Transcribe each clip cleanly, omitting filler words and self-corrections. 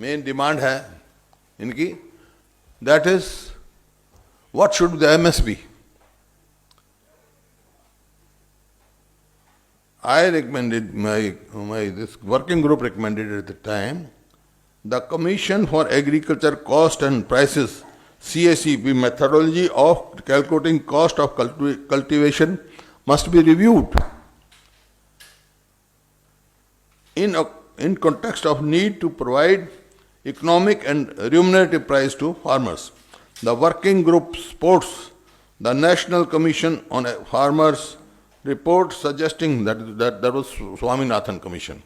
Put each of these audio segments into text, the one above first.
Main demand है इनकी, that is what should the MSP. I recommended this working group recommended at the time the Commission for Agriculture Cost and Prices (CACP) methodology of calculating cost of cultivation must be reviewed in context of need to provide economic and remunerative price to farmers. The working group supports the National Commission on Farmers report suggesting that was Swaminathan Commission,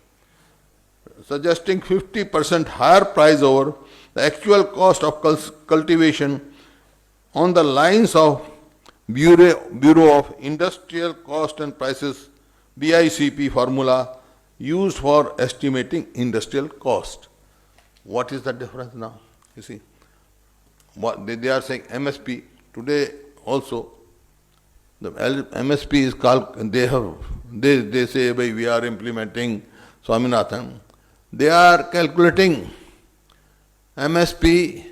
suggesting 50% higher price over the actual cost of cultivation on the lines of Bureau of Industrial Cost and Prices BICP formula used for estimating industrial cost. What is the difference now? You see, what they are saying MSP today also. The MSP is called, they say we are implementing Swaminathan. They are calculating MSP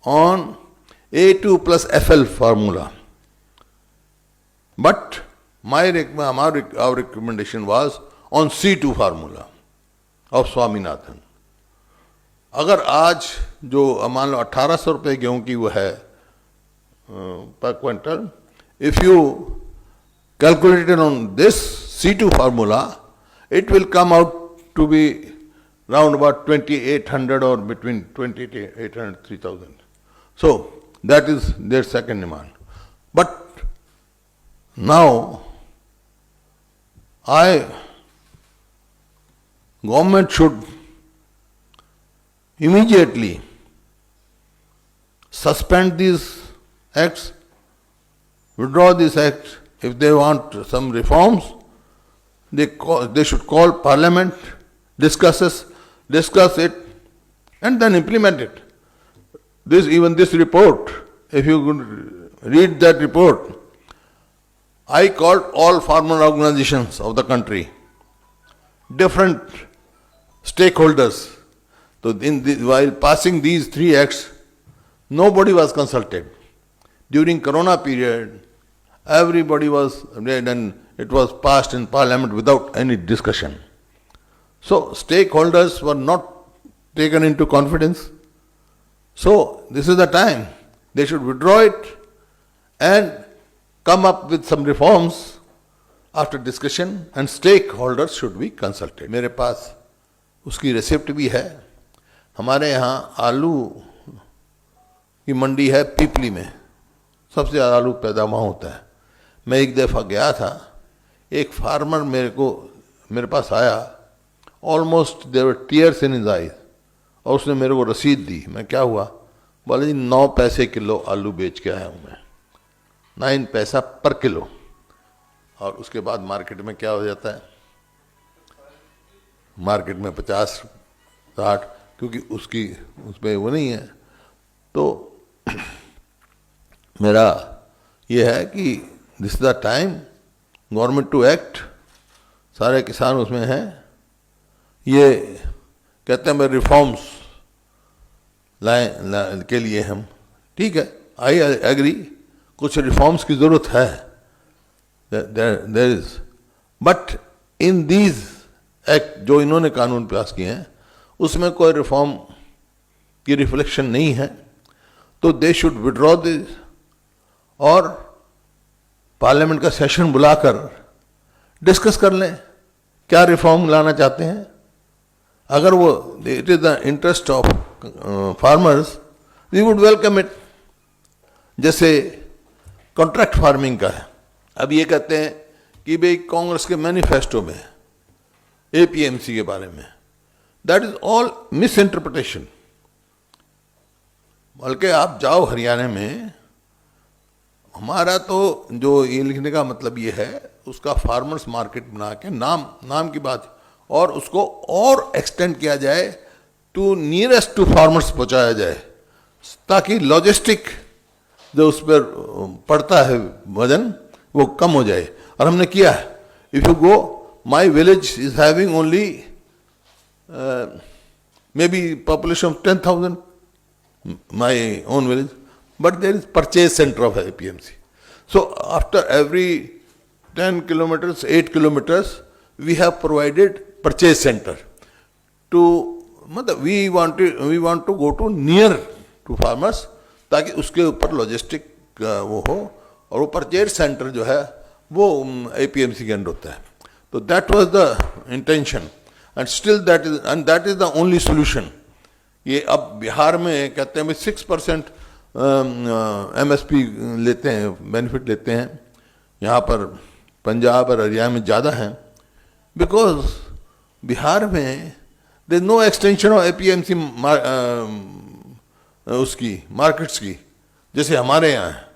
on A2 plus FL formula. But our recommendation was on C2 formula of Swaminathan. अगर आज जो मान लो 1800 रुपये गेहूं की वो है पर quintal, if you calculate it on this C2 formula, it will come out to be round about 2800 or between 2800 and 3000. So that is their second demand. But now government should immediately suspend these acts, withdraw this act. If they want some reforms, they should call Parliament, discuss it, and then implement it. Even this report, if you could read that report, I called all farmer organizations of the country, different stakeholders. So while passing these three acts, nobody was consulted. During Corona period, everybody was read and it was passed in Parliament without any discussion. So stakeholders were not taken into confidence. So this is the time they should withdraw it and come up with some reforms after discussion, and stakeholders should be consulted. मेरे पास उसकी receipt भी है. हमारे यहाँ आलू की मंडी है पीपली में, सबसे ज़्यादा आलू पैदा वहाँ होता है. मैं एक दफ़ा गया था, एक फार्मर मेरे पास आया, almost there were tears in his eyes, और उसने मेरे को रसीद दी. मैं क्या हुआ, बोले जी 9 पैसे किलो आलू बेच के आया हूँ मैं, 9 पैसा पर किलो. और उसके बाद मार्केट में क्या हो जाता है, मार्केट में 50-60, क्योंकि उसमें वो नहीं है. तो मेरा ये है कि this is the time government to act. सारे किसान उसमें हैं. ये कहते हैं मैं रिफॉर्म्स लाए के लिए हम, ठीक है, आई एग्री, कुछ रिफॉर्म्स की ज़रूरत है, there is. But in these act जो इन्होंने कानून पास किए हैं उसमें कोई रिफॉर्म की रिफ्लेक्शन नहीं है. तो दे शुड विड्रॉ दिस और पार्लियामेंट का सेशन बुलाकर डिस्कस कर लें क्या रिफॉर्म लाना चाहते हैं. अगर वो it is the interest of farmers, we would welcome it. जैसे कॉन्ट्रैक्ट फार्मिंग का है. अब ये कहते हैं कि भाई कांग्रेस के मैनिफेस्टो में एपीएमसी के बारे में, that is all miss interpretation. बल्कि आप जाओ हरियाणा में, हमारा तो जो ये लिखने का मतलब ये है, उसका फार्मर्स मार्केट बना के नाम की बात, और उसको और एक्सटेंड किया जाए टू नियरेस्ट टू फार्मर्स पहुंचाया जाए, ताकि लॉजिस्टिक जो उस पर पड़ता है वजन वो कम हो जाए. और हमने किया है. If you go, my village is having only maybe population of 10,000, my own village, but there is purchase center of APMC. So after every 10 kilometers, 8 kilometers, we have provided purchase center. मतलब we want to go to near to farmers, ताकि उसके ऊपर logistic वो हो, और वो purchase centre जो है वो APMC के अंडर होता है. तो that was the intention and still that is the only solution. ये अब बिहार में कहते हैं 6% MSP लेते हैं, बेनिफिट लेते हैं. यहाँ पर पंजाब और हरियाणा में ज़्यादा हैं, बिकॉज बिहार में there is no extension of APMC उसकी मार्केट्स की, जैसे हमारे यहाँ है.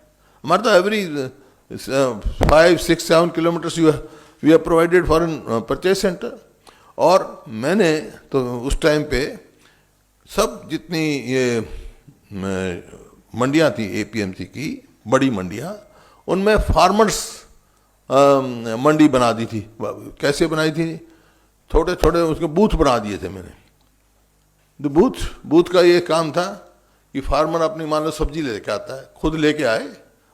हमारे तो every 5, 6, 7 kilometres we are provided for an purchase centre. और मैंने तो उस टाइम पे सब जितनी ये मंडियाँ थी APMC की, बड़ी मंडियाँ, उनमें फार्मर्स मंडी बना दी थी. कैसे बनाई थी? थोड़े थोड़े उसके बूथ बना दिए थे मैंने. तो बूथ का ये काम था कि फार्मर अपनी मान लो सब्जी लेके आता है, खुद लेके आए,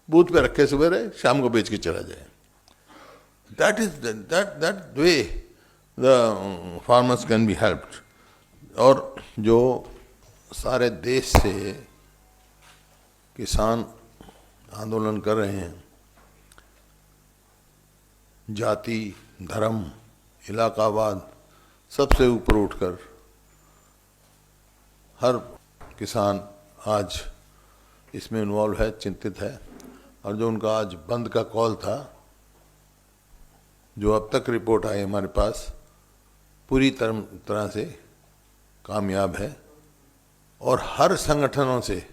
बूथ पे रखे, सवेरे शाम को बेच के चला जाए. That way the farmers can be helped. और जो सारे देश से किसान आंदोलन कर रहे हैं, जाति, धर्म, इलाकावाद सबसे ऊपर उठकर हर किसान आज इसमें इन्वॉल्व है, चिंतित है. और जो उनका आज बंद का कॉल था, जो अब तक रिपोर्ट आई हमारे पास, पूरी तरह से कामयाब है. और हर संगठनों से,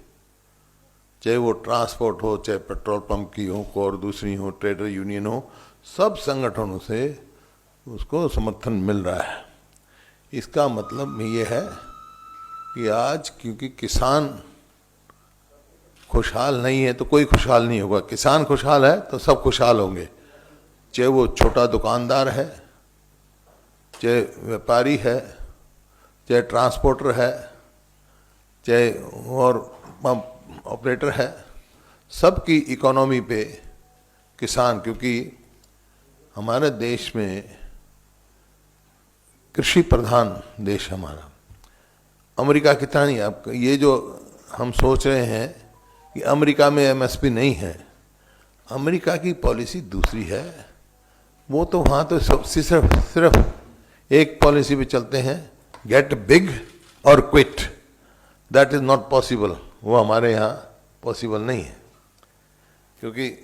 चाहे वो ट्रांसपोर्ट हो, चाहे पेट्रोल पंप की हो, और दूसरी हो, ट्रेडर यूनियन हो, सब संगठनों से उसको समर्थन मिल रहा है. इसका मतलब ये है कि आज क्योंकि किसान खुशहाल नहीं है तो कोई खुशहाल नहीं होगा. किसान खुशहाल है तो सब खुशहाल होंगे, चाहे वो छोटा दुकानदार है, चाहे व्यापारी है, चाहे ट्रांसपोर्टर है, चाहे और पंप ऑपरेटर है. सबकी इकोनॉमी पे किसान, क्योंकि हमारे देश में कृषि प्रधान देश हमारा. अमेरिका कितना नहीं. अब ये जो हम सोच रहे हैं कि अमेरिका में MSP नहीं है, अमेरिका की पॉलिसी दूसरी है. वो तो वहाँ तो सिर्फ एक पॉलिसी पे चलते हैं, गेट बिग और quit. That is not possible. वो हमारे यहाँ पॉसिबल नहीं है, क्योंकि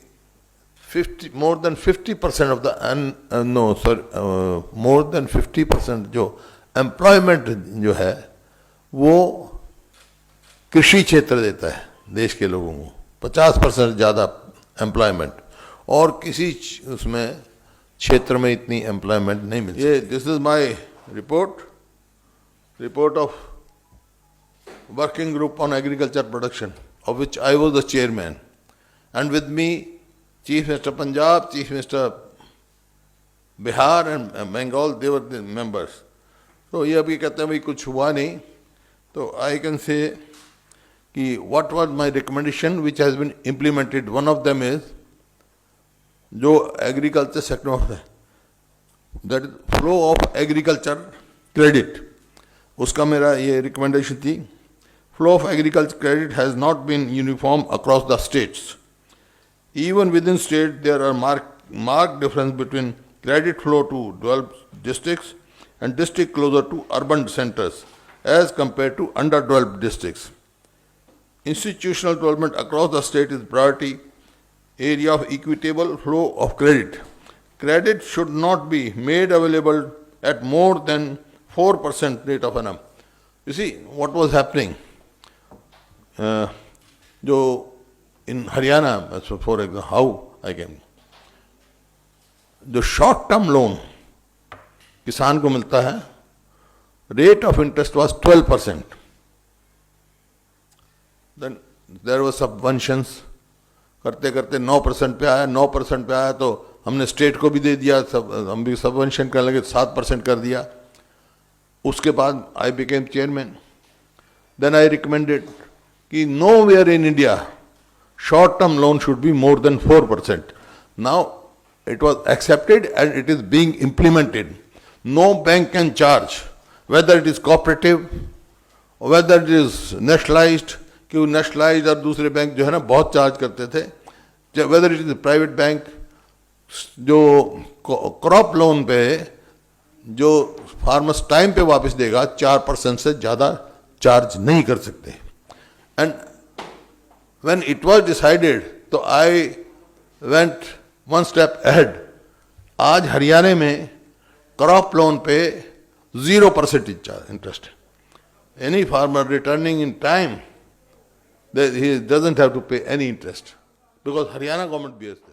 more than 50% of the more than 50% जो एम्प्लॉयमेंट जो है वो कृषि क्षेत्र देता है देश के लोगों को. 50% ज़्यादा एम्प्लॉयमेंट, और किसी उसमें क्षेत्र में इतनी एम्प्लॉयमेंट नहीं मिलती. ये this is my report of working group on agriculture production, of which I was the chairman, and with me Chief Minister Punjab, Chief Minister Bihar and Bengal, they were the members. तो ये अभी कहते हैं भाई कुछ हुआ नहीं. तो I can say कि what was my recommendation which has been implemented. One of them is जो एग्रीकल्चर सेक्टर होता है, that is flow of agriculture credit, उसका मेरा ये रिकमेंडेशन थी. Flow of agriculture credit has not been uniform across the states. Even within state, there are marked difference between credit flow to developed districts and district closer to urban centers as compared to underdeveloped districts. Institutional development across the state is priority area of equitable flow of credit. Credit should not be made available at more than 4% rate of annum. You see what was happening. जो in Haryana, so for example, how I can, जो short term loan किसान को मिलता है, rate of interest was 12%. Then there was subventions, करते करते 9% पे आया. 9% पे आया तो हमने स्टेट को भी दे दिया, हम भी सबवेंशन करने लगे, 7% कर दिया. उसके बाद I became chairman. Then I recommended कि nowhere in India short-term loan should be more than 4%. Now it was accepted and it is being implemented. No bank can charge, whether it is cooperative or whether it is nationalized. क्यों nationalized और दूसरे bank जो है ना बहुत charge करते थे. Whether it is a private bank, जो क्रॉप लोन पे जो फार्मर्स टाइम पे वापस देगा 4% से ज़्यादा चार्ज नहीं कर सकते. And when it was decided तो I went one step ahead. आज हरियाणा में क्रॉप लोन पे 0% interest. Any farmer returning in time, he doesn't have to pay any interest because Haryana government bears this.